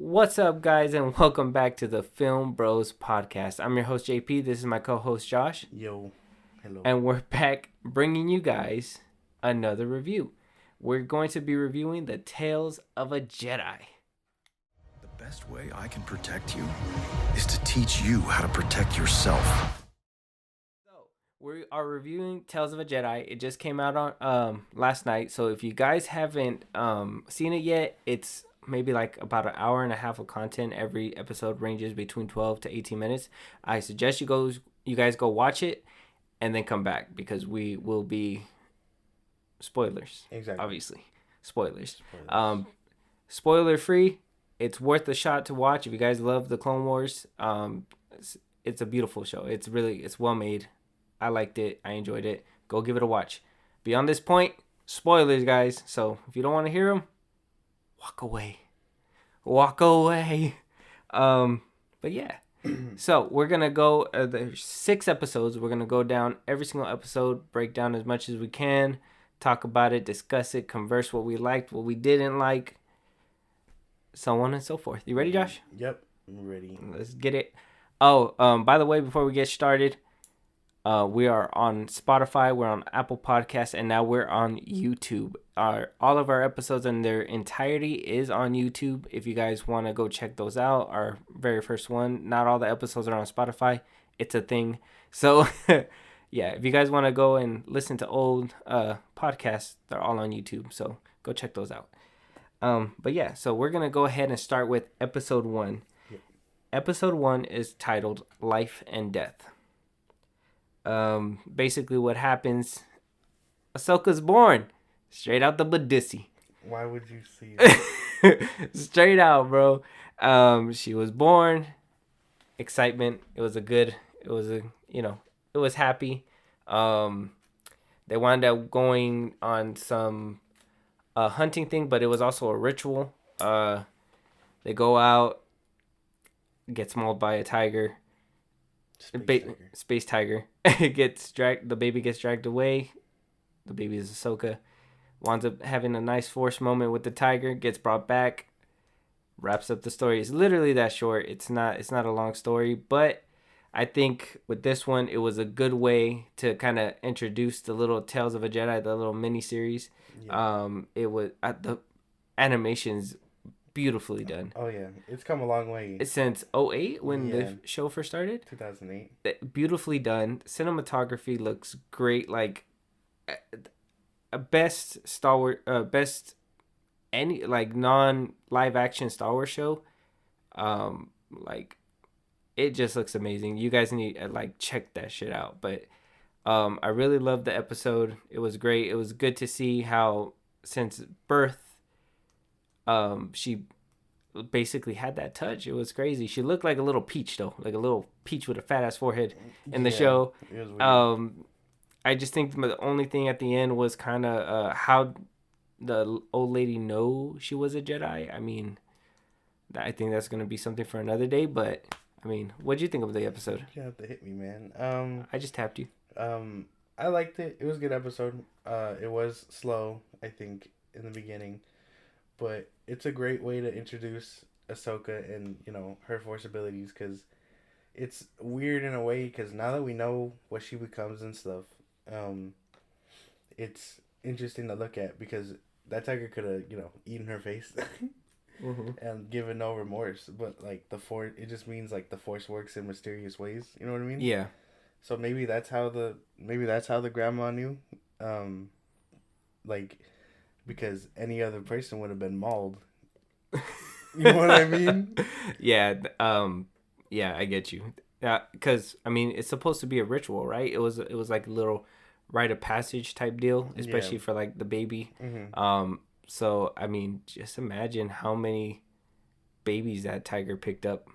What's up, guys, and welcome back to the Film Bros podcast. I'm your host, JP. This is my co-host, Josh. Yo, hello. And we're back bringing you guys another review. We're going to be reviewing The Tales of a Jedi. The best way I can protect you is to teach you how to protect yourself. So, we are reviewing Tales of a Jedi. It just came out on last night. So if you guys haven't seen it yet, it's maybe like about an hour and a half of content. Every episode ranges between 12 to 18 minutes. I suggest you guys go watch it and then come back because we will be spoilers. Exactly. Obviously. Spoilers. Spoiler free. It's worth a shot to watch if you guys love the Clone Wars. It's a beautiful show. It's well made. I liked it. I enjoyed it. Go give it a watch. Beyond this point, spoilers, guys. So if you don't want to hear them, walk away. But yeah. So we're going to go, there's 6 episodes. We're going to go down every single episode, break down as much as we can, talk about it, discuss it, converse what we liked, what we didn't like, so on and so forth. You ready, Josh? Yep, I'm ready. Let's get it. By the way, before we get started, we are on Spotify, we're on Apple Podcasts, and now we're on YouTube. All of our episodes in their entirety is on YouTube. If you guys want to go check those out, our very first one, not all the episodes are on Spotify. It's a thing. So, yeah, if you guys want to go and listen to old podcasts, they're all on YouTube. So go check those out. But yeah, so we're going to go ahead and start with episode 1. Yep. Episode 1 is titled Life and Death. Basically what happens, Ahsoka's born straight out the Badissi. Why would you see that? Straight out, bro. She was born, excitement. It was happy. They wound up going on some hunting thing, but it was also a ritual. They go out, gets mauled by a tiger. Space tiger. The baby gets dragged away. The baby is Ahsoka. Winds up having a nice force moment with the tiger. Gets brought back. Wraps up the story. It's literally that short. It's not a long story, but I think with this one, it was a good way to kind of introduce the little Tales of a Jedi, the little mini series. Yeah. It was the animation's beautifully done. Oh yeah, it's come a long way since 2008 when the show first started. 2008. Beautifully done. Cinematography looks great. Like best Star Wars, best any like non live action Star Wars show. Like it just looks amazing. You guys need to check that shit out. But I really loved the episode. It was great. It was good to see how since birth she basically had that touch. It was crazy. She looked like a little peach though, like a little peach with a fat ass forehead in the show. It was weird. I just think the only thing at the end was kind of how the old lady know she was a Jedi. I mean, I think that's gonna be something for another day. But I mean, what'd you think of the episode? You have to hit me, man. I just tapped you. I liked it. It was a good episode. It was slow, I think, in the beginning. But it's a great way to introduce Ahsoka and, her Force abilities, because it's weird in a way, because now that we know what she becomes and stuff, it's interesting to look at, because that tiger could have, eaten her face Mm-hmm. and given no remorse. But, the Force, it just means, the Force works in mysterious ways. You know what I mean? Yeah. So maybe that's how the grandma knew. Because any other person would have been mauled. You know what I mean? Yeah. Yeah, I get you. Because I mean, it's supposed to be a ritual, right? It was like a little rite of passage type deal, especially for the baby. Mm-hmm. So I mean, just imagine how many babies that tiger picked up.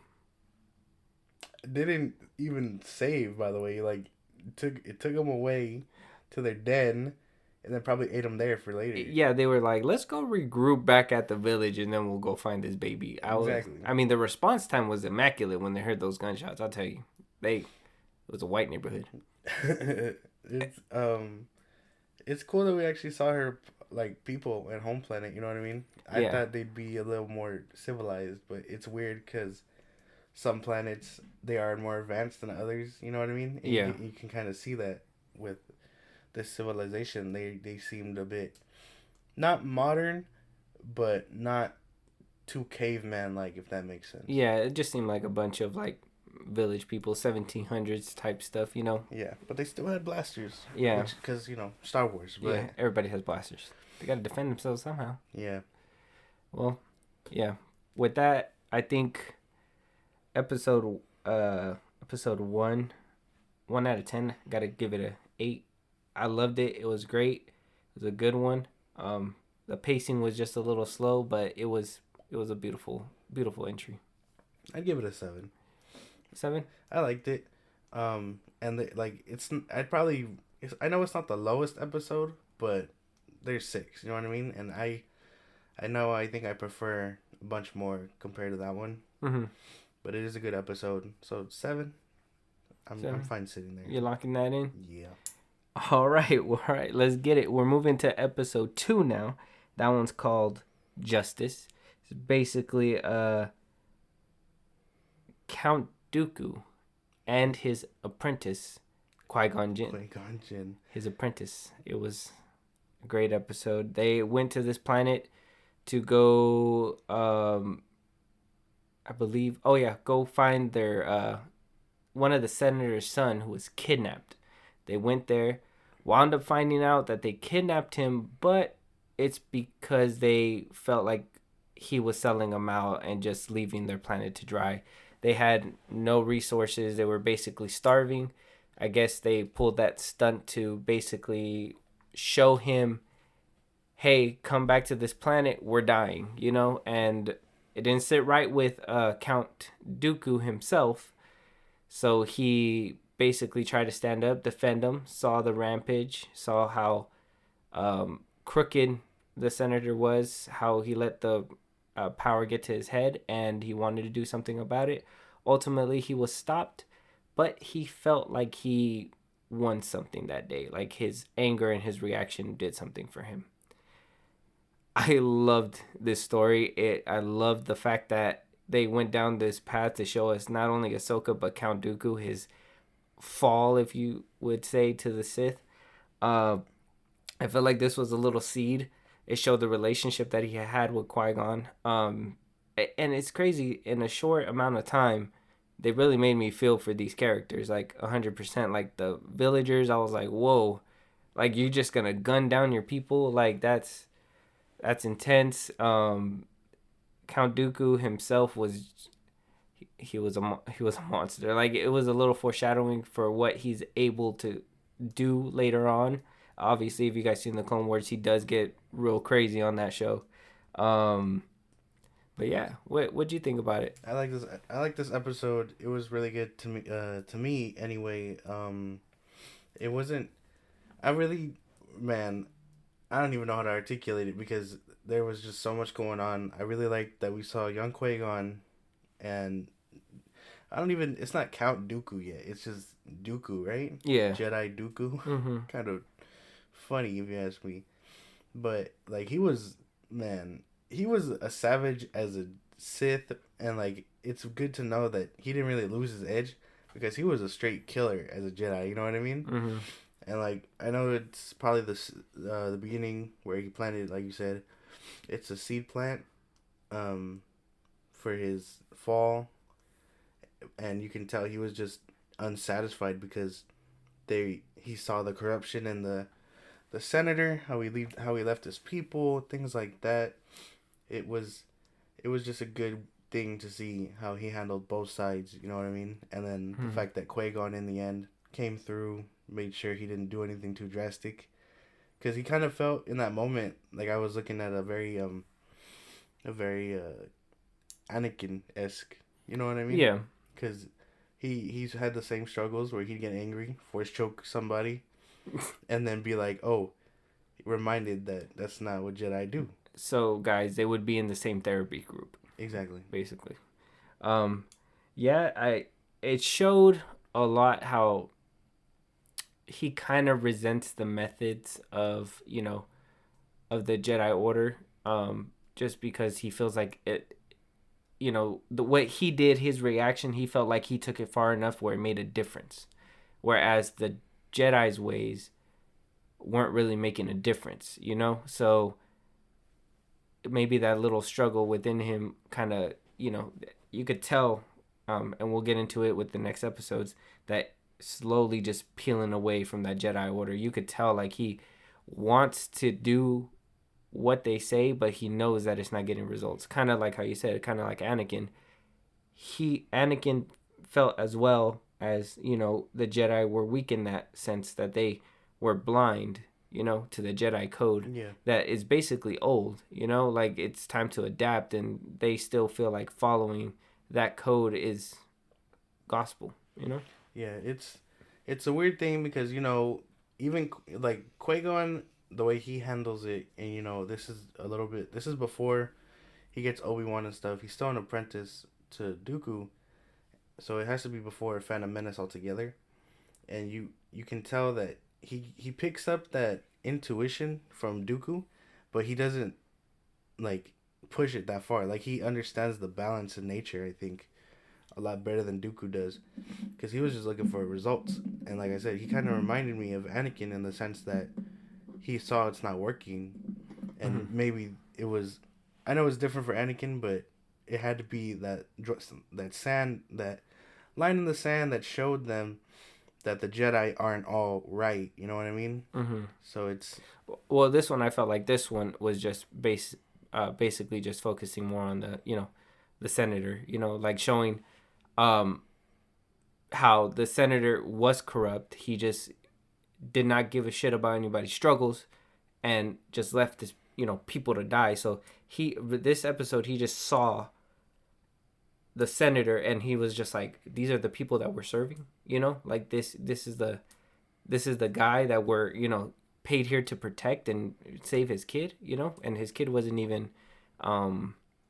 Didn't even save, by the way. It took them away to their den. And then probably ate them there for later. Yeah, they were like, let's go regroup back at the village and then we'll go find this baby. Exactly. I mean, the response time was immaculate when they heard those gunshots. I'll tell you. It was a white neighborhood. It's cool that we actually saw her like people at home planet. You know what I mean? I Yeah. thought they'd be a little more civilized, but it's weird because some planets they are more advanced than others. You know what I mean? And Yeah. you can kind of see that with this civilization. They seemed a bit not modern, but not too caveman like, if that makes sense. Yeah, it just seemed like a bunch of like village people, 1700s type stuff, you know? Yeah, but they still had blasters. Yeah. Because, you know, Star Wars. But Yeah, everybody has blasters. They got to defend themselves somehow. yeah. Well, yeah. With that, I think episode episode 1 out of 10, got to give it a 8. I loved it. It was great. It was a good one. The pacing was just a little slow, but it was a beautiful entry. I'd give it a 7. 7? I liked it. And I know it's not the lowest episode, but there's 6, you know what I mean? And I think I prefer a bunch more compared to that one. Mm-hmm. But it is a good episode. So 7. I'm 7. fine sitting there. You're locking that in? Yeah. All right, let's get it. We're moving to episode 2 now. That one's called Justice. It's basically Count Dooku and his apprentice, Qui-Gon Jinn. Qui-Gon Jinn. His apprentice. It was a great episode. They went to this planet to go, I believe, go find their, one of the senator's son who was kidnapped. They went there, wound up finding out that they kidnapped him, but it's because they felt like he was selling them out and just leaving their planet to dry. They had no resources. They were basically starving. I guess they pulled that stunt to basically show him, hey, come back to this planet. We're dying, you know? And it didn't sit right with Count Dooku himself. So he basically tried to stand up, defend him, saw the rampage, saw how crooked the senator was, how he let the power get to his head, and he wanted to do something about it. Ultimately, he was stopped, but he felt like he won something that day. Like his anger and his reaction did something for him. I loved this story. I loved the fact that they went down this path to show us not only Ahsoka, but Count Dooku, his fall, if you would say, to the Sith. I felt like this was a little seed. It showed the relationship that he had with Qui-Gon. And it's crazy, in a short amount of time, they really made me feel for these characters, like 100%. Like the villagers, I was like, whoa, like you're just gonna gun down your people? Like that's intense. Count Dooku himself was a monster. Like it was a little foreshadowing for what he's able to do later on. Obviously, if you guys seen the Clone Wars, he does get real crazy on that show. But yeah, what'd you think about it? I like this episode. It was really good to me. To me anyway. It wasn't. I really, man, I don't even know how to articulate it because there was just so much going on. I really liked that we saw young Qui-Gon, and it's not Count Dooku yet. It's just Dooku, right? Yeah. Jedi Dooku. Mm-hmm. Kind of funny if you ask me. But, like, he was a savage as a Sith, and, like, it's good to know that he didn't really lose his edge because he was a straight killer as a Jedi, you know what I mean? Mm-hmm. And, like, I know it's probably the beginning where he planted, like you said, it's a seed plant for his fall, and you can tell he was just unsatisfied because he saw the corruption in the senator, how he left his people, things like that. It was just a good thing to see how he handled both sides, you know what I mean? And then the fact that Qui-Gon in the end came through, made sure he didn't do anything too drastic, because he kind of felt in that moment like I was looking at a very Anakin-esque, you know what I mean? Yeah. Because he's had the same struggles where he'd get angry, force choke somebody, and then be like, oh, reminded that that's not what Jedi do. So, guys, they would be in the same therapy group. Exactly. Basically. It showed a lot how he kind of resents the methods of, of the Jedi Order, just because he feels like it. You know, the what he did, his reaction, he felt like he took it far enough where it made a difference, whereas the Jedi's ways weren't really making a difference. You know, so maybe that little struggle within him, kind of, you know, you could tell, and we'll get into it with the next episodes, that slowly just peeling away from that Jedi Order. You could tell like he wants to do what they say, but he knows that it's not getting results. Kind of like how you said, kind of like Anakin. Anakin felt as well as, you know, the Jedi were weak in that sense, that they were blind, you know, to the Jedi code. Yeah. That is basically old, you know, like it's time to adapt, and they still feel like following that code is gospel, you know? Yeah, it's a weird thing because, you know, even like Qui-Gon, the way he handles it, and you know, this is before he gets Obi-Wan and stuff. He's still an apprentice to Dooku, so it has to be before Phantom Menace altogether. And you can tell that he picks up that intuition from Dooku, but he doesn't like push it that far. Like he understands the balance in nature, I think, a lot better than Dooku does, because he was just looking for results. And like I said, he kind of reminded me of Anakin in the sense that he saw it's not working, and maybe it was, I know it's different for Anakin, but it had to be that sand, that line in the sand that showed them that the Jedi aren't all right. You know what I mean? Mm-hmm. So it's, well, this one, I felt like this one was just basically just focusing more on the, you know, the senator, you know, like showing how the senator was corrupt. He just did not give a shit about anybody's struggles and just left this, you know, people to die. So this episode, he just saw the senator and he was just like, these are the people that we're serving, you know, like this is the guy that we're, you know, paid here to protect and save his kid, you know, and his kid wasn't even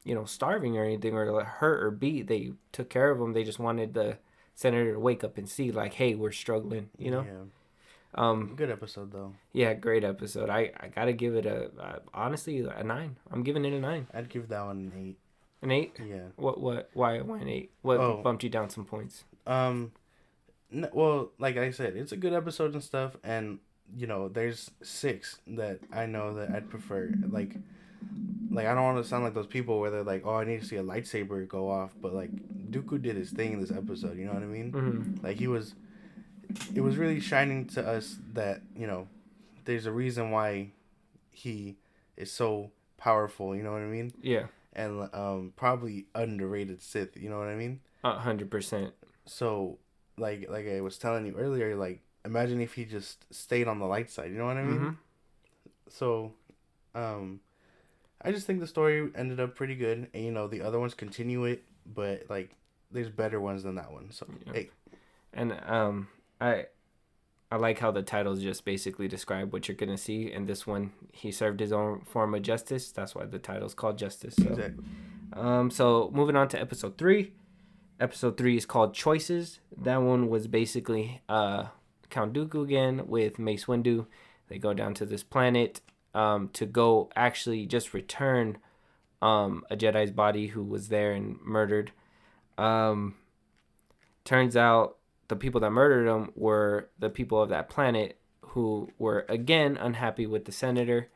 you know, starving or anything or hurt or beat. They took care of him. They just wanted the senator to wake up and see like, hey, we're struggling, you know. good episode though. Yeah, great episode. I gotta give it honestly a 9. I'm giving it a 9. I'd give that one an 8. An 8? Yeah. Why an 8? What bumped you down some points? Well, like I said, it's a good episode and stuff, and you know, there's 6 that I know that I'd prefer. Like I don't want to sound like those people where they're like, oh, I need to see a lightsaber go off, but like Dooku did his thing in this episode. You know what I mean? Mm-hmm. Like it was really shining to us that, you know, there's a reason why he is so powerful. You know what I mean? Yeah. And probably underrated Sith. You know what I mean? 100%. So like I was telling you earlier, like imagine if he just stayed on the light side. You know what I mean? Mm-hmm. So, I just think the story ended up pretty good, and you know the other ones continue it, but like there's better ones than that one. So Yeah. hey, And I like how the titles just basically describe what you're gonna see. And this one, he served his own form of justice. That's why the title's called Justice. So. exactly. So moving on to episode 3. Episode 3 is called Choices. That one was basically Count Dooku again with Mace Windu. They go down to this planet to go actually just return a Jedi's body who was there and murdered. Turns out the people that murdered him were the people of that planet who were again unhappy with the senator,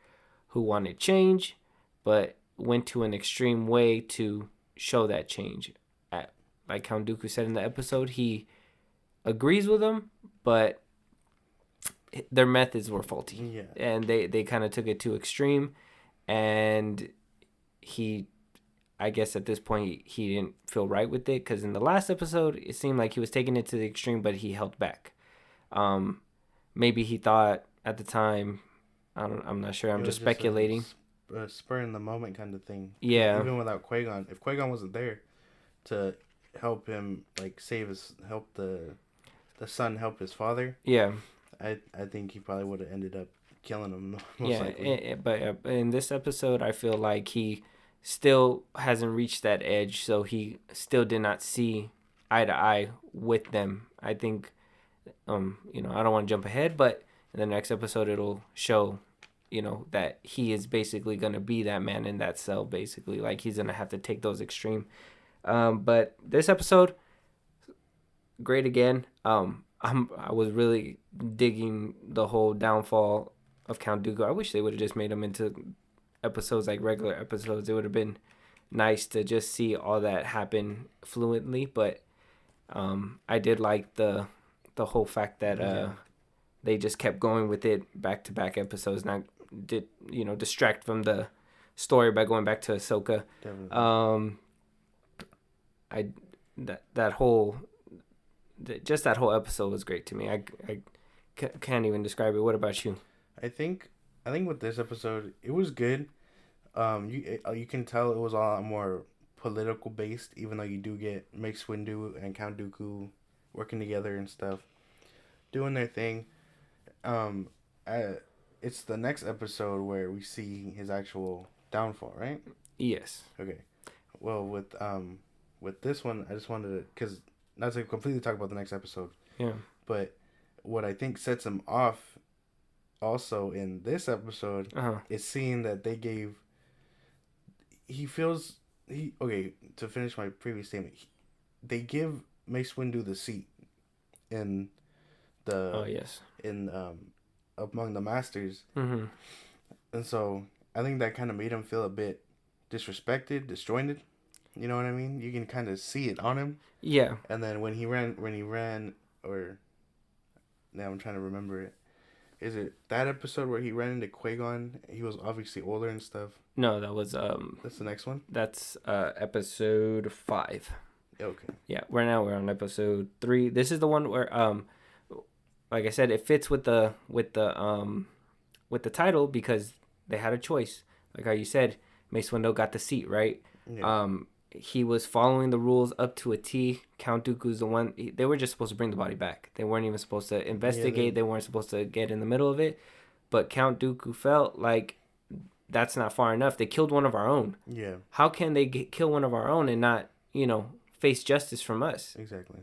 who wanted change, but went to an extreme way to show that change. Like Count Dooku said in the episode, he agrees with them, but their methods were faulty. Yeah. And they kind of took it too extreme. And he, I guess at this point, he didn't feel right with it. Because in the last episode, it seemed like he was taking it to the extreme, but he held back. Maybe he thought at the time, I'm not sure. I'm just speculating. Spur in the moment kind of thing. Yeah. Even without Qui-Gon, if Qui-Gon wasn't there to help him, like help the son help his father. Yeah. I think he probably would have ended up killing him. Most likely. But in this episode, I feel like he still hasn't reached that edge, so he still did not see eye to eye with them. I think, I don't want to jump ahead, but in the next episode, it'll show, that he is basically going to be that man in that cell, basically. Like, he's going to have to take those extreme. But this episode, great again. I was really digging the whole downfall of Count Dooku. I wish they would have just made them into episodes like regular episodes. It would have been nice to just see all that happen fluently. But I did like the whole fact that they just kept going with it back to back episodes, not distract from the story by going back to Ahsoka. Definitely. That whole episode was great to me. I can't even describe it. What about you? I think with this episode, it was good. You can tell it was a lot more political based, even though you do get Mace Windu and Count Dooku working together and stuff, doing their thing. It's the next episode where we see his actual downfall, right? Yes. Okay. Well, with this one, I just wanted to, because not to completely talk about the next episode. Yeah. But what I think sets him off also in this episode is seeing that they gave. To finish my previous statement, they give Mace Windu the seat in the among the masters, mm-hmm. and so I think that kind of made him feel a bit disrespected, disjointed. You know what I mean? You can kind of see it on him. Yeah. And then when he ran, or now I'm trying to remember it. Is it that episode where he ran into Qui-Gon? He was obviously older and stuff. No, that was That's the next one. That's episode 5. Okay. Yeah, we're on episode 3. This is the one where like I said, it fits with the title because they had a choice. Like how you said, Mace Windu got the seat, right? Yeah. He was following the rules up to a T. Count Dooku's the one. They were just supposed to bring the body back. They weren't even supposed to investigate. They weren't supposed to get in the middle of it. But Count Dooku felt like that's not far enough. They killed one of our own. Yeah. How can they kill one of our own and not, face justice from us? Exactly.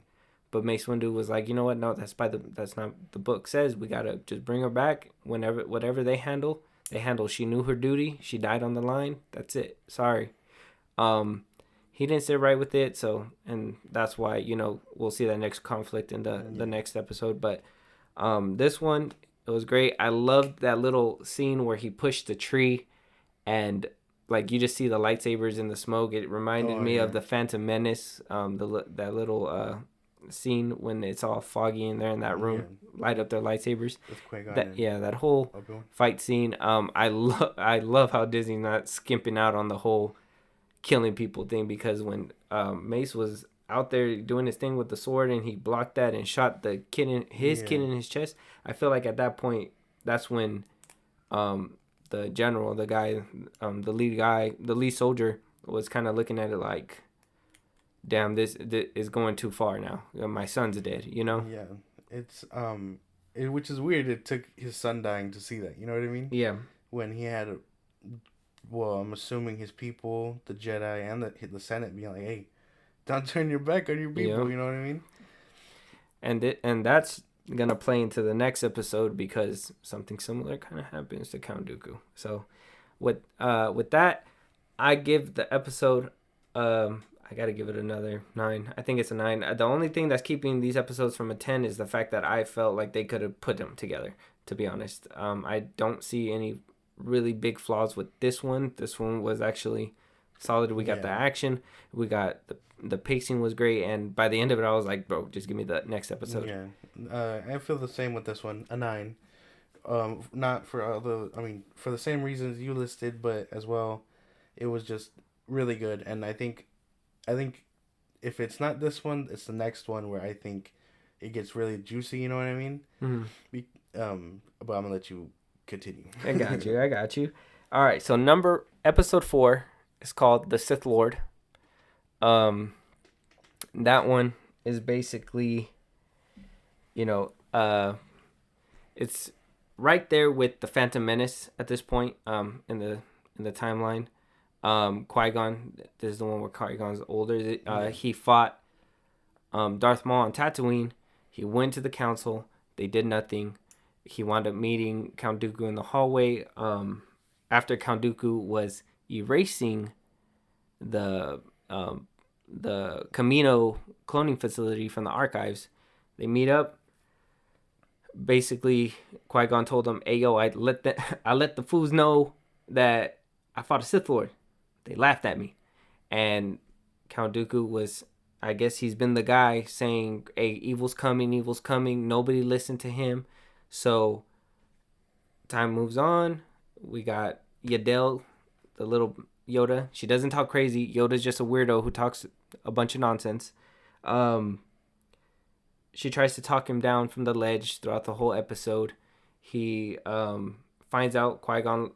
But Mace Windu was like, you know what? No, that's not the book says. We gotta just bring her back. Whatever they handle. She knew her duty. She died on the line. That's it. Sorry. He didn't sit right with it, and that's why, we'll see that next conflict in the next episode. But this one, it was great. I loved that little scene where he pushed the tree and like you just see the lightsabers in the smoke. It reminded me of the Phantom Menace, that little scene when it's all foggy in there in that room, light up their lightsabers. With Qui-Gon that whole Obi-Wan fight scene. I love how Disney's not skimping out on the whole killing people thing, because when Mace was out there doing his thing with the sword and he blocked that and shot the kid in his chest, I feel like at that point that's when the general, the guy, the lead soldier was kind of looking at it like, damn, this is going too far now. My son's dead, Yeah, it's which is weird. It took his son dying to see that. You know what I mean? Yeah. When he had I'm assuming his people, the Jedi and the Senate, being like, "Hey, don't turn your back on your people." You know what I mean? And that's gonna play into the next episode because something similar kind of happens to Count Dooku. So, with that, I give the episode. I gotta give it another 9. I think it's a 9. The only thing that's keeping these episodes from a 10 is the fact that I felt like they could have put them together. To be honest, I don't see any really big flaws with this one. This one was actually solid. We got the action, we got the pacing was great, and by the end of it I was like, bro, just give me the next episode. I feel the same with this one, a 9. Not for for the same reasons you listed, but as well, it was just really good. And I think if it's not this one, it's the next one where I think it gets really juicy, you know what I mean? Mm-hmm. But I'm gonna let you continue. I got you. All right, so episode 4 is called The Sith Lord. That one is basically, it's right there with the Phantom Menace at this point, in the timeline. Qui-Gon, this is the one where Qui-Gon's older. He fought Darth Maul on Tatooine. He went to the council. They did nothing. he wound up meeting Count Dooku in the hallway. After Count Dooku was erasing the Camino cloning facility from the archives, they meet up. Basically, Qui-Gon told him, "Hey yo, I let the fools know that I fought a Sith Lord. They laughed at me." And Count Dooku was, I guess he's been the guy saying, "Hey, evil's coming, evil's coming." Nobody listened to him. So time moves on. We got Yaddle, the little Yoda. She doesn't talk crazy. Yoda's just a weirdo who talks a bunch of nonsense. She tries to talk him down from the ledge throughout the whole episode. He finds out Qui-Gon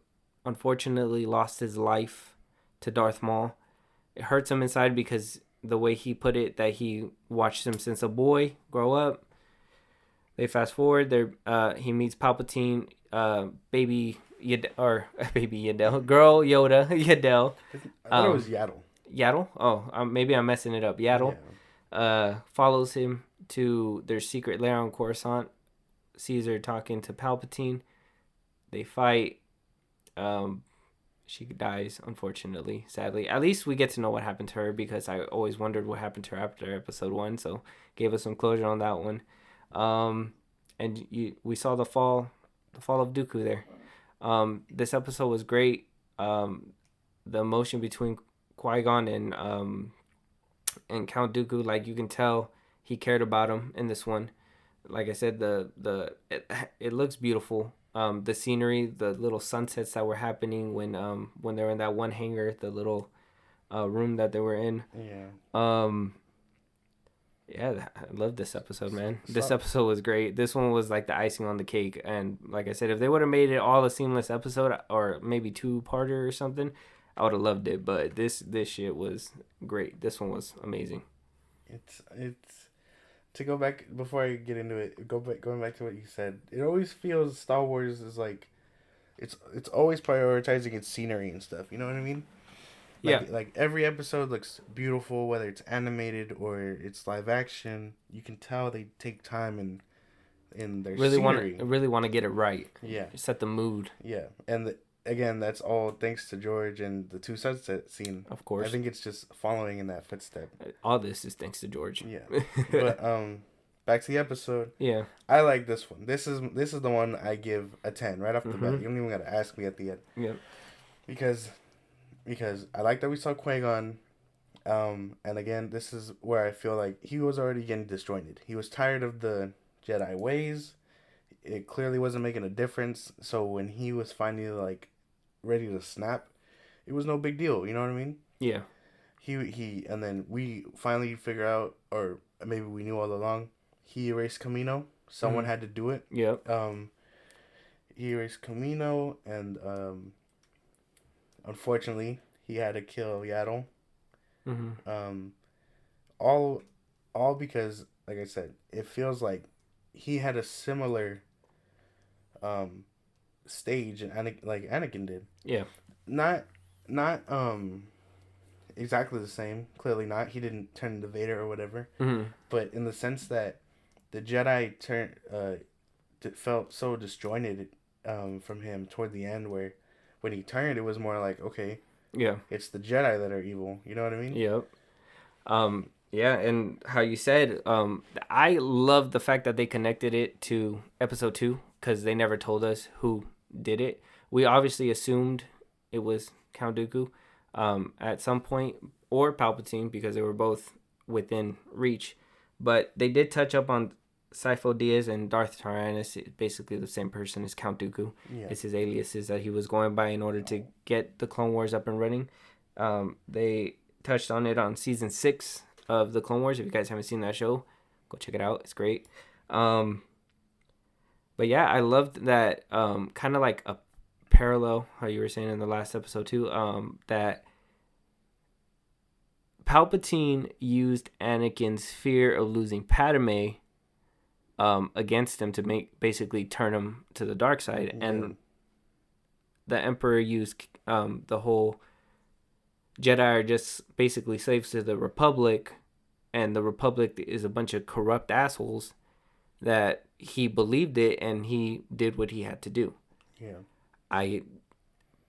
unfortunately lost his life to Darth Maul. It hurts him inside because the way he put it, that he watched him since a boy grow up. They fast forward. He meets Palpatine, baby Yaddle, girl Yoda, Yaddle. I thought it was Yaddle. Yaddle? Oh, maybe I'm messing it up. Yaddle follows him to their secret lair on Coruscant. Caesar talking to Palpatine. They fight. She dies, unfortunately, sadly. At least we get to know what happened to her, because I always wondered what happened to her after episode 1. So gave us some closure on that one. And we saw the fall of Dooku there. This episode was great. The emotion between Qui-Gon and Count Dooku, like, you can tell he cared about him in this one. Like I said, it looks beautiful. The scenery, the little sunsets that were happening when they were in that one hangar, the little room that they were in. Yeah, I love this episode, man. This episode was great. This one was like the icing on the cake. And like I said, if they would have made it all a seamless episode, or maybe 2-parter or something, I would have loved it. But this shit was great. This one was amazing. It's to go back before I get into it. Going back to what you said. It always feels Star Wars is like, it's always prioritizing its scenery and stuff. You know what I mean? Like every episode looks beautiful, whether it's animated or it's live action. You can tell they take time in their scenery. Really want to get it right. Yeah. Set the mood. Yeah, and again, that's all thanks to George and the 2 sunset scene. Of course. I think it's just following in that footstep. All this is thanks to George. Yeah. But back to the episode. Yeah. I like this one. This is the one I give a 10 right off the bat. You don't even got to ask me at the end. Yeah. Because I like that we saw Qui-Gon. And again, this is where I feel like he was already getting disjointed. He was tired of the Jedi ways. It clearly wasn't making a difference. So when he was finally like ready to snap, it was no big deal. You know what I mean? Yeah. He and then we finally figure out, or maybe we knew all along, he erased Camino. Someone had to do it. Yep. He erased Camino, and unfortunately, he had to kill Yaddle. All because, like I said, it feels like he had a similar stage, and like Anakin did. Yeah. Not exactly the same. Clearly not. He didn't turn into Vader or whatever. But in the sense that the Jedi felt so disjointed from him toward the end, where when he turned, it was more like, okay, yeah, it's the Jedi that are evil. You know what I mean? Yep. Yeah, and how you said, I love the fact that they connected it to episode 2, because they never told us who did it. We obviously assumed it was Count Dooku at some point, or Palpatine, because they were both within reach. But they did touch up on Sifo Dyas and Darth Tyrannus, basically the same person as Count Dooku. Yeah. It's his aliases that he was going by in order to get the Clone Wars up and running. They touched on it on season 6 of the Clone Wars. If you guys haven't seen that show, go check it out. It's great. But yeah, I loved that kind of like a parallel, how you were saying in the last episode too, that Palpatine used Anakin's fear of losing Padme against him to basically turn him to the dark side. Yeah. And the Emperor used the whole Jedi are just basically slaves to the Republic, and the Republic is a bunch of corrupt assholes. that he believed it and he did what he had to do. Yeah.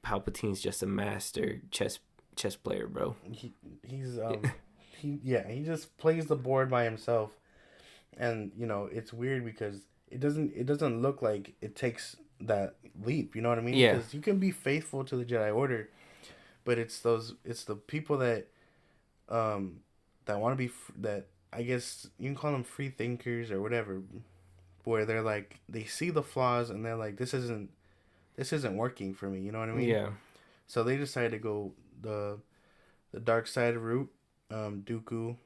Palpatine's just a master chess player, bro. He's he just plays the board by himself, and it's weird because it doesn't look like it takes that leap. You know what I mean? Yeah. Because you can be faithful to the Jedi Order, but it's the people that want to be that I guess you can call them free thinkers or whatever, where they're like they see the flaws and they're like this isn't working for me. You know what I mean? Yeah. So they decided to go the dark side route. Dooku,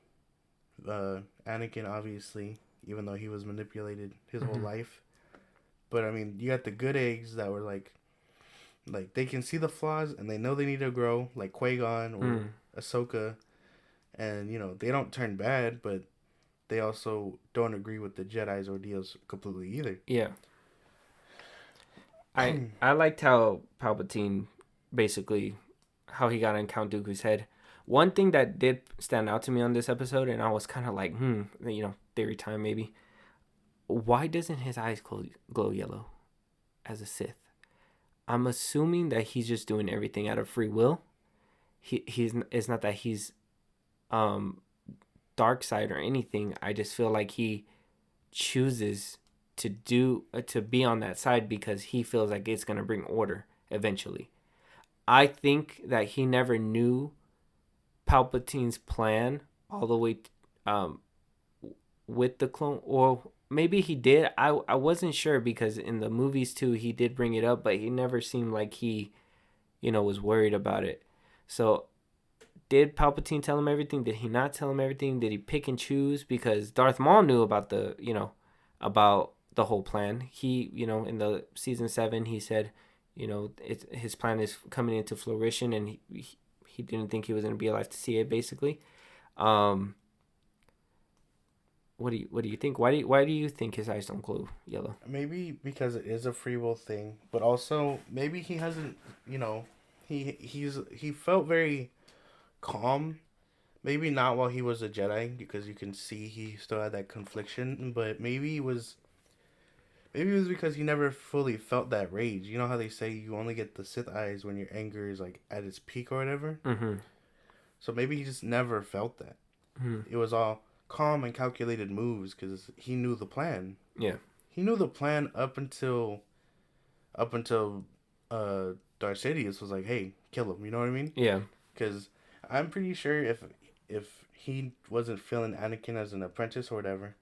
Anakin, obviously, even though he was manipulated his whole life. But I mean, you got the good eggs that were like they can see the flaws and they know they need to grow, like Qui-Gon or Ahsoka, and they don't turn bad, but they also don't agree with the Jedi's ordeals completely either. Yeah. I liked how Palpatine basically how he got in Count Dooku's head. One thing that did stand out to me on this episode, and I was kind of like, theory time maybe. Why doesn't his eyes glow yellow as a Sith? I'm assuming that he's just doing everything out of free will. It's not that he's dark side or anything. I just feel like he chooses to be on that side because he feels like it's gonna bring order eventually. I think that he never knew Palpatine's plan all the way with the clone, or maybe he did. I wasn't sure because in the movies too he did bring it up, but he never seemed like he was worried about it. So did Palpatine tell him everything? Did he not tell him everything? Did he pick and choose? Because Darth Maul knew about about the whole plan. He, in the season 7, he said, his plan is coming into fruition, and he didn't think he was going to be alive to see it, basically. What do you think? Why do you think his eyes don't glow yellow? Maybe because it is a free will thing, but also maybe he hasn't, he felt very calm. Maybe not while he was a Jedi, because you can see he still had that confliction, but maybe it was because he never fully felt that rage. You know how they say you only get the Sith eyes when your anger is like at its peak or whatever? Mm-hmm. So maybe he just never felt that. Mm-hmm. It was all calm and calculated moves because he knew the plan. Yeah. He knew the plan up until Darth Sidious was like, hey, kill him. You know what I mean? Yeah. Because I'm pretty sure if he wasn't feeling Anakin as an apprentice or whatever,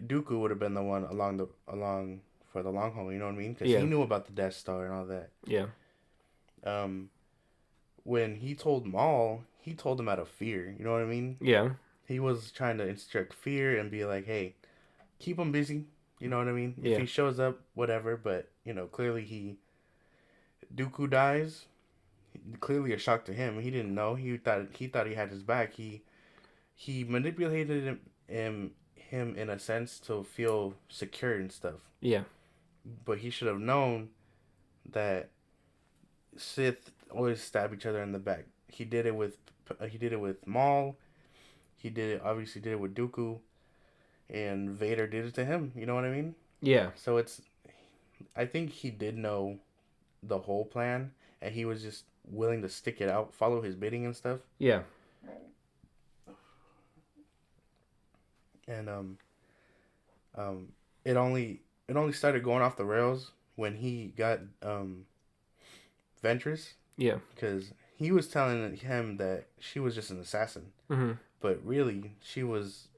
Dooku would have been the one along for the long haul. You know what I mean? Because he knew about the Death Star and all that. Yeah. When he told Maul, he told him out of fear. You know what I mean? Yeah. He was trying to instruct fear and be like, hey, keep him busy. You know what I mean? Yeah. If he shows up, whatever. But, clearly Dooku dies. Clearly a shock to him. He didn't know. He thought he had his back. He manipulated him in a sense to feel secure and stuff. Yeah. But he should have known that Sith always stab each other in the back. He did it with Maul. He obviously did it with Dooku, and Vader did it to him. You know what I mean? Yeah. So I think he did know the whole plan, and he was just willing to stick it out, follow his bidding and stuff. Yeah. And it only started going off the rails when he got Ventress. Yeah. Because he was telling him that she was just an assassin. Mm-hmm. But really, she was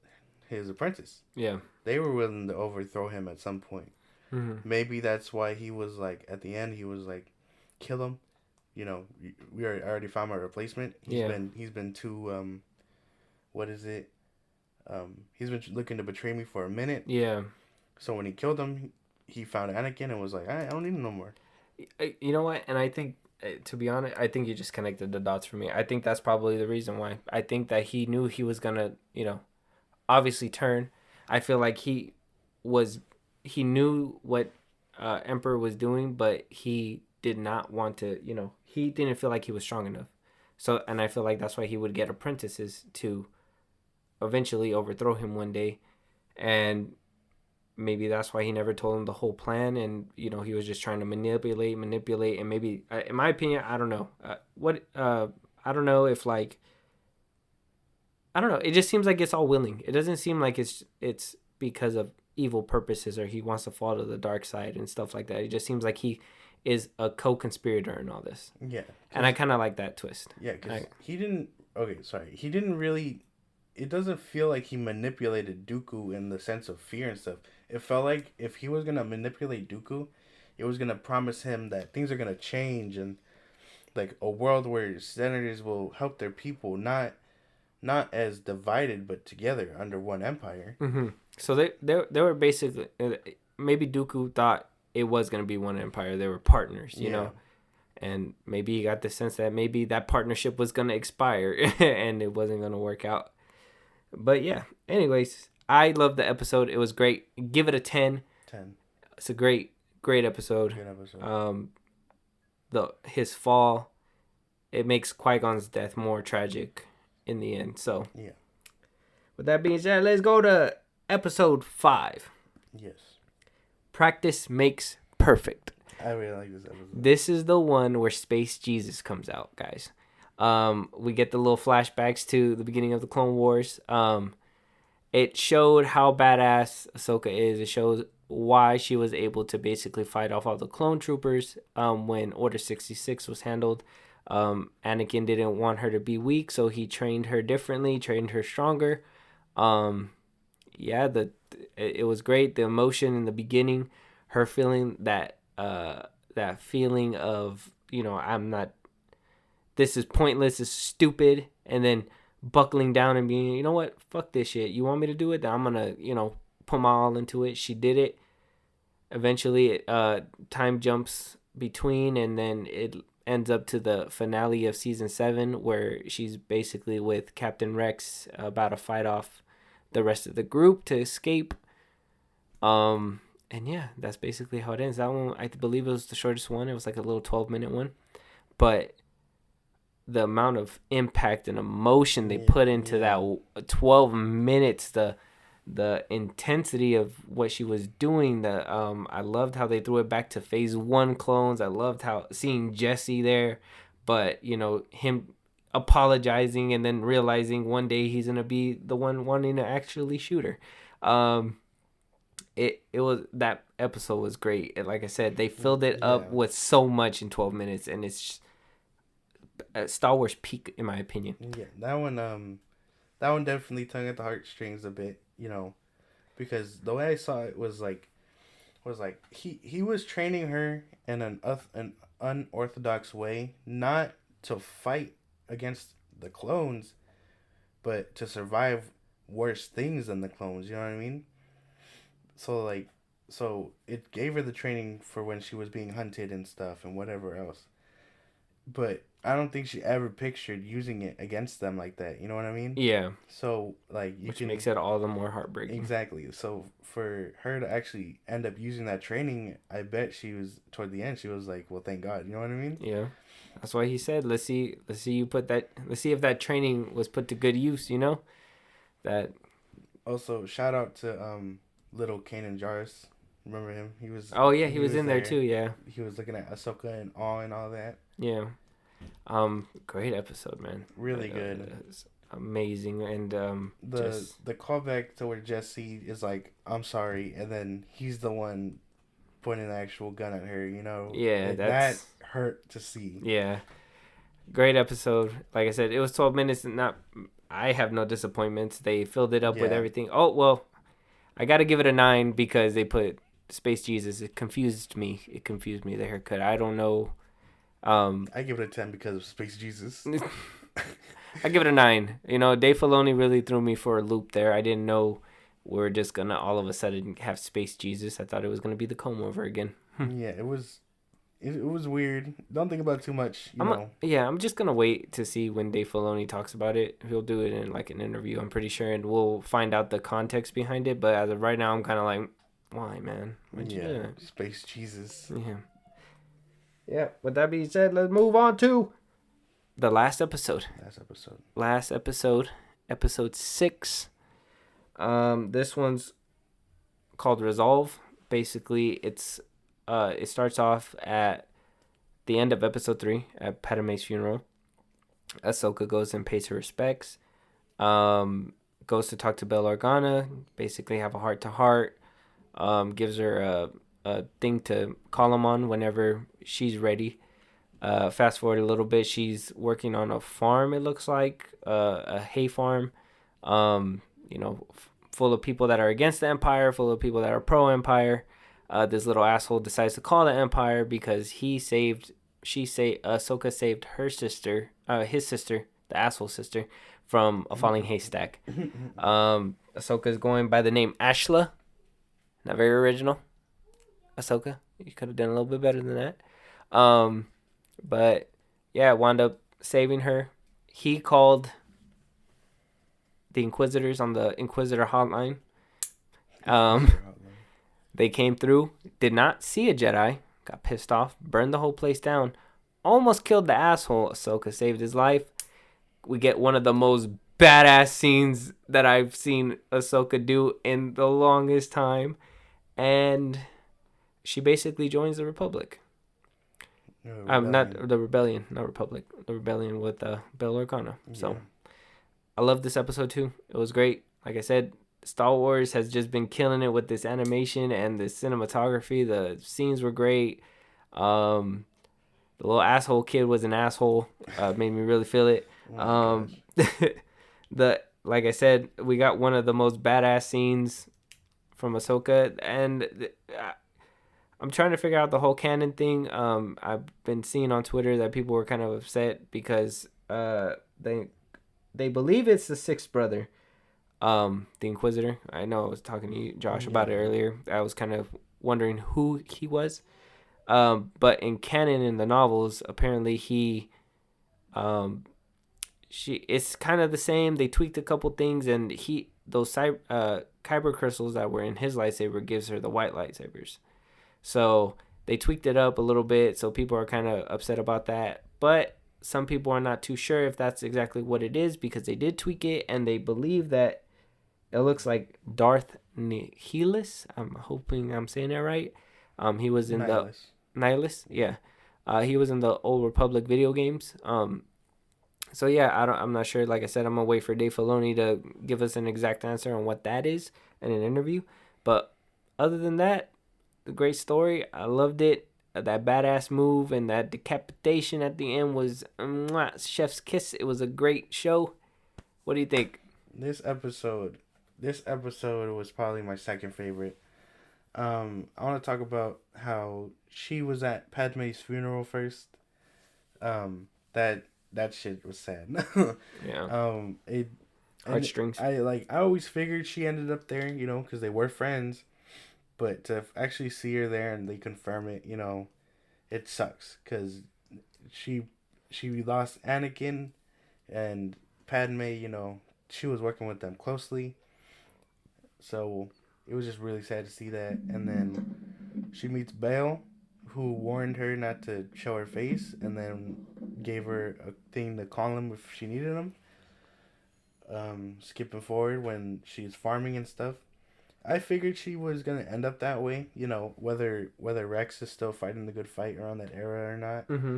his apprentice. Yeah. They were willing to overthrow him at some point. Mm-hmm. Maybe that's why he was like, at the end, he was like, kill him. We already found my replacement. He's been too, what is it? He's been looking to betray me for a minute. Yeah. So when he killed him, he found Anakin and was like, I don't need him no more. You know what? And I think, to be honest, I think you just connected the dots for me. I think that's probably the reason why. I think that he knew he was gonna, obviously turn. I feel like he knew what Emperor was doing, but he did not want to, he didn't feel like he was strong enough. So, and I feel like that's why he would get apprentices to eventually overthrow him one day. And maybe that's why he never told him the whole plan, and he was just trying to manipulate, and maybe, in my opinion, I don't know. I don't know if like, I don't know. It just seems like it's all willing. It doesn't seem like it's because of evil purposes or he wants to fall to the dark side and stuff like that. It just seems like he is a co-conspirator in all this. Yeah. And I kind of like that twist. Yeah, because he didn't... Okay, sorry. He didn't really... It doesn't feel like he manipulated Dooku in the sense of fear and stuff. It felt like if he was going to manipulate Dooku, it was going to promise him that things are going to change and like a world where senators will help their people, not as divided but together under one empire. Mm-hmm. So they were basically, maybe Dooku thought it was going to be one empire. They were partners, you know, and maybe he got the sense that maybe that partnership was going to expire and it wasn't going to work out. But yeah, anyways, I love the episode. It was great. Give it a 10. 10. It's a great episode. Good episode. His fall, it makes Qui-Gon's death more tragic in the end. So yeah. With that being said, let's go to episode 5. Yes. Practice makes perfect. I really like this episode. This is the one where Space Jesus comes out, guys. We get the little flashbacks to the beginning of the Clone Wars. It showed how badass Ahsoka is. It shows why she was able to basically fight off all the clone troopers when Order 66 was handled. Anakin didn't want her to be weak, so he trained her differently, trained her stronger. It was great. The emotion in the beginning, her feeling that feeling of, this is pointless, this is stupid, and then buckling down and being, you know what, fuck this shit. You want me to do it? Then I'm gonna, put my all into it. She did it. Eventually, time jumps between, and then it ends up to the finale of season 7, where she's basically with Captain Rex about to fight off the rest of the group to escape. And yeah, that's basically how it ends. That one, I believe it was the shortest one. It was like a little 12-minute one, but the amount of impact and emotion they put into that 12 minutes, the intensity of what she was doing, I loved how they threw it back to phase 1 clones. I loved how seeing Jesse there, but him apologizing and then realizing one day he's gonna be the one wanting to actually shoot her. It was, that episode was great. And like I said, they filled it up with so much in 12 minutes, and it's just Star Wars peak, in my opinion. Yeah, that one definitely tugged at the heartstrings a bit, because the way I saw it was like he was training her in an unorthodox way, not to fight against the clones, but to survive worse things than the clones. You know what I mean? So it gave her the training for when she was being hunted and stuff and whatever else. But I don't think she ever pictured using it against them like that. You know what I mean? Yeah. So, which makes it all the more heartbreaking. Exactly. So, for her to actually end up using that training, I bet she was, toward the end, she was like, well, thank God. You know what I mean? Yeah. That's why he said, let's see if that training was put to good use, That. Also, shout out to little Kanan Jarrus. Remember him? He was. Oh, yeah, he was in there too, yeah. He was looking at Ahsoka in awe and all that. Yeah. Great episode, man. Really good. It's amazing. And the callback to where Jesse is like, I'm sorry, and then he's the one pointing the actual gun at her, Yeah, that hurt to see. Yeah. Great episode. Like I said, it was 12 minutes and I have no disappointments. They filled it up with everything. Oh, well, I got to give it a 9 because they put Space Jesus. It confused me, the haircut. I don't know. I give it a 10 because of Space Jesus. I give it a 9. Dave Filoni really threw me for a loop there. I didn't know we're just gonna all of a sudden have Space Jesus. I thought it was gonna be the comb over again. Yeah, it was weird. Don't think about it too much. I'm just gonna wait to see when Dave Filoni talks about it. He'll do it in like an interview, I'm pretty sure, and we'll find out the context behind it. But as of right now, I'm kind of like, why, man? What'd you do? Space Jesus. Yeah. Yeah, with that being said, let's move on to the last episode. Episode 6. This one's called Resolve. Basically, it starts off at the end of episode 3 at Padme's funeral. Ahsoka goes and pays her respects. Goes to talk to Bail Organa. Basically, have a heart to heart. Gives her a thing to call him on whenever she's ready. Fast forward a little bit, she's working on a farm. It looks like a hay farm. Full of people that are against the Empire, full of people that are pro Empire. This little asshole decides to call the Empire because Ahsoka saved her sister, his sister, the asshole sister, from a falling haystack. Ahsoka is going by the name Ashla. Not very original. Ahsoka, you could have done a little bit better than that. But yeah, wound up saving her. He called the Inquisitors on the Inquisitor hotline. They came through, did not see a Jedi, got pissed off, burned the whole place down, almost killed the asshole. Ahsoka saved his life. We get one of the most badass scenes that I've seen Ahsoka do in the longest time. And she basically joins the Republic. Not the Rebellion, not Republic. The Rebellion with Bail Organa. So, I love this episode too. It was great. Like I said, Star Wars has just been killing it with this animation and the cinematography. The scenes were great. The little asshole kid was an asshole. Made me really feel it. Like I said, we got one of the most badass scenes from Ahsoka, and I'm trying to figure out the whole canon thing. I've been seeing on Twitter that people were kind of upset because they believe it's the sixth brother, the Inquisitor. I know I was talking to you, Josh, about it earlier. I was kind of wondering who he was. But in canon, in the novels, apparently it's kind of the same. They tweaked a couple things, and those kyber crystals that were in his lightsaber gives her the white lightsabers. So they tweaked it up a little bit, so people are kind of upset about that. But some people are not too sure if that's exactly what it is because they did tweak it, and they believe that it looks like Darth Nihilus. I'm hoping I'm saying that right. He was in Nihilus. Yeah. He was in the Old Republic video games. So yeah, I'm not sure. Like I said, I'm gonna wait for Dave Filoni to give us an exact answer on what that is in an interview. But other than that, a great story. I loved it. That badass move and that decapitation at the end was chef's kiss. It was a great show. What do you think? This episode was probably my second favorite. I want to talk about how she was at Padme's funeral first. That shit was sad. Yeah. Heartstrings. I always figured she ended up there, because they were friends. But to actually see her there and they confirm it, it sucks. Because she lost Anakin and Padme, she was working with them closely. So it was just really sad to see that. And then she meets Bail, who warned her not to show her face and then gave her a thing to call him if she needed him. Skipping forward when she's farming and stuff. I figured she was going to end up that way, whether Rex is still fighting the good fight around that era or not. Mm-hmm.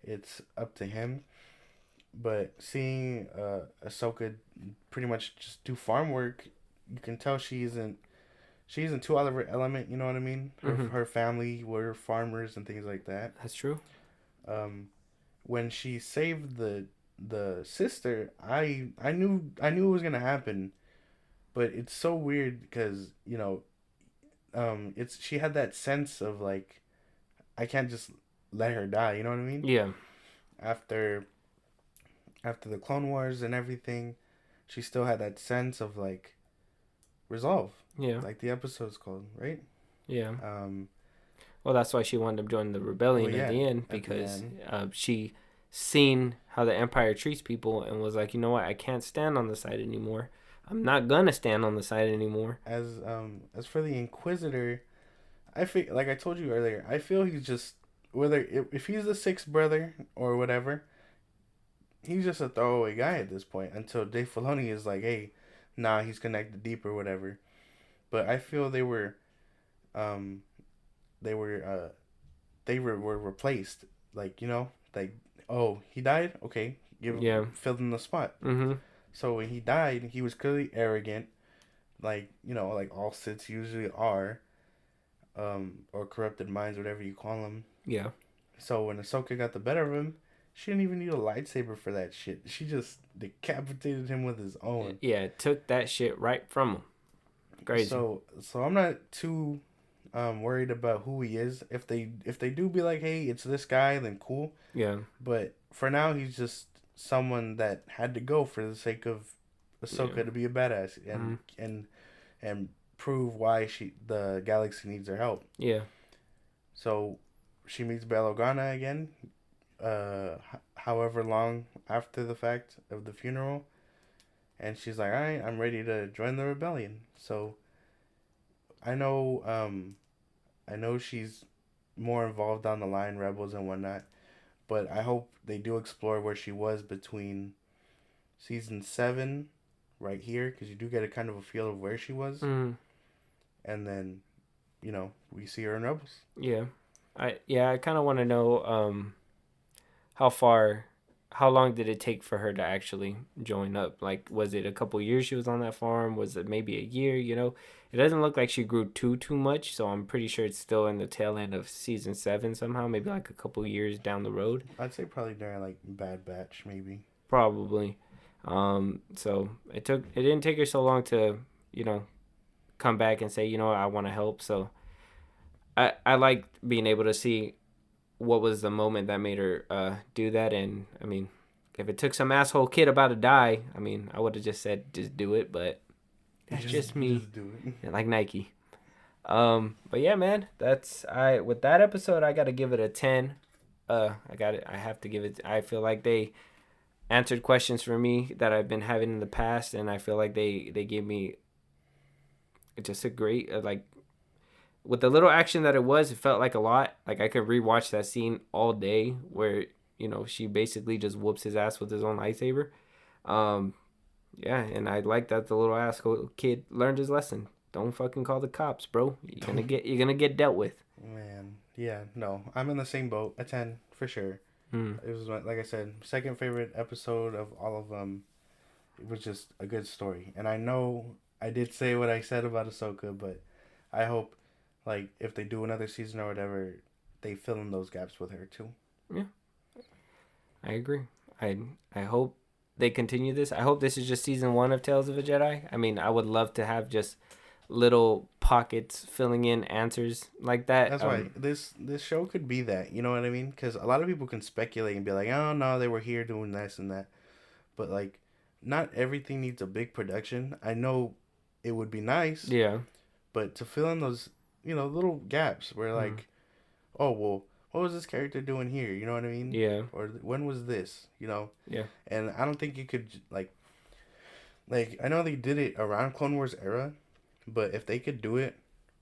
It's up to him. But seeing Ahsoka pretty much just do farm work, you can tell she isn't too out of her element, you know what I mean? Her family were farmers and things like that. That's true. When she saved the sister, I knew it was gonna happen, but it's so weird because she had that sense of like, I can't just let her die, you know what I mean? Yeah. After the Clone Wars and everything, she still had that sense of like resolve. Yeah. Like the episode's called, right? Yeah. Well, that's why she wound up joining the rebellion at the end, at the because end. she seen how the Empire treats people and was like, you know what, I can't stand on the side anymore. I'm not gonna stand on the side anymore. As for the Inquisitor, I feel like I told you earlier, I feel he's just, if he's the sixth brother or whatever, he's just a throwaway guy at this point until Dave Filoni is like, hey, nah, he's connected deep or whatever. but I feel they were were replaced. Like, like, oh, he died. Okay, fill in the spot. Mm-hmm. So when he died, he was clearly arrogant, like like all Siths usually are, or corrupted minds, whatever you call them. Yeah. So when Ahsoka got the better of him, she didn't even need a lightsaber for that shit. She just decapitated him with his own. Yeah, took that shit right from him. Crazy. So I'm not too worried about who he is. If they do be like, hey, it's this guy, then cool. Yeah. But for now, he's just someone that had to go for the sake of Ahsoka to be a badass and prove why the galaxy needs her help. Yeah. So she meets Bail Organa again, however long after the fact of the funeral, and she's like, all right, I'm ready to join the rebellion. So I know she's more involved down the line, Rebels and whatnot, but I hope they do explore where she was between season 7 right here, because you do get a kind of a feel of where she was, and then we see her in Rebels. I kind of want to know how long did it take for her to actually join up? Like, was it a couple years she was on that farm? Was it maybe a year? It doesn't look like she grew too much, so I'm pretty sure it's still in the tail end of season 7 somehow, maybe like a couple years down the road. I'd say probably during like Bad Batch, maybe. Probably. So it didn't take her so long to come back and say, I want to help. So I like being able to see what was the moment that made her do that. And I mean, if it took some asshole kid about to die, I mean, I would have just said just do it, but that's just me. Just do it. Like Nike. But yeah, man, with that episode I gotta give it a 10. I have to give it. I feel like they answered questions for me that I've been having in the past, and I feel like they gave me just a great with the little action that it felt like a lot. Like I could rewatch that scene all day where she basically just whoops his ass with his own lightsaber. Yeah, and I like that the little asshole kid learned his lesson. Don't fucking call the cops, bro. You're gonna get dealt with. Man, yeah, no, I'm in the same boat. A 10 for sure. It was, like I said, second favorite episode of all of them. It was just a good story, and I know I did say what I said about Ahsoka, but I hope, like, if they do another season or whatever, they fill in those gaps with her too. Yeah, I agree. I hope they continue this. I hope this is just season 1 of Tales of a Jedi. I mean, I would love to have just little pockets filling in answers like that. That's why this show could be that. You know what I mean? Because a lot of people can speculate and be like, oh no, they were here doing this and that, but like, not everything needs a big production. I know it would be nice. Yeah. But to fill in those, little gaps where like, oh well, what was this character doing here? You know what I mean? Yeah. Or when was this? Yeah. And I don't think you could like I know they did it around Clone Wars era, but if they could do it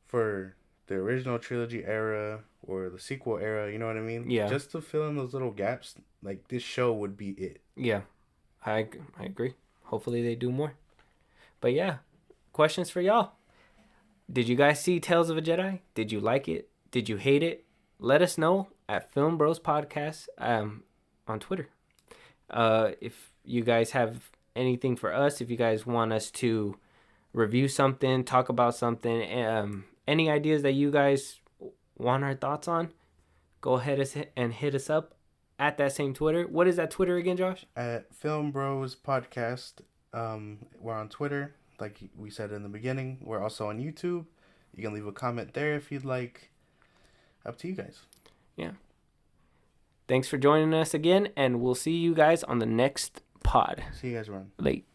for the original trilogy era or the sequel era, you know what I mean? Yeah. Just to fill in those little gaps, like this show would be it. Yeah. I agree. Hopefully they do more. But yeah, questions for y'all. Did you guys see Tales of a Jedi? Did you like it? Did you hate it? Let us know at FilmBros Podcast on Twitter. If you guys have anything for us, if you guys want us to review something, talk about something, any ideas that you guys want our thoughts on, go ahead and hit us up at that same Twitter. What is that Twitter again, Josh? At FilmBros Podcast. We're on Twitter, like we said in the beginning. We're also on YouTube. You can leave a comment there if you'd like. Up to you guys. Yeah. Thanks for joining us again, and we'll see you guys on the next pod. See you guys around. Late.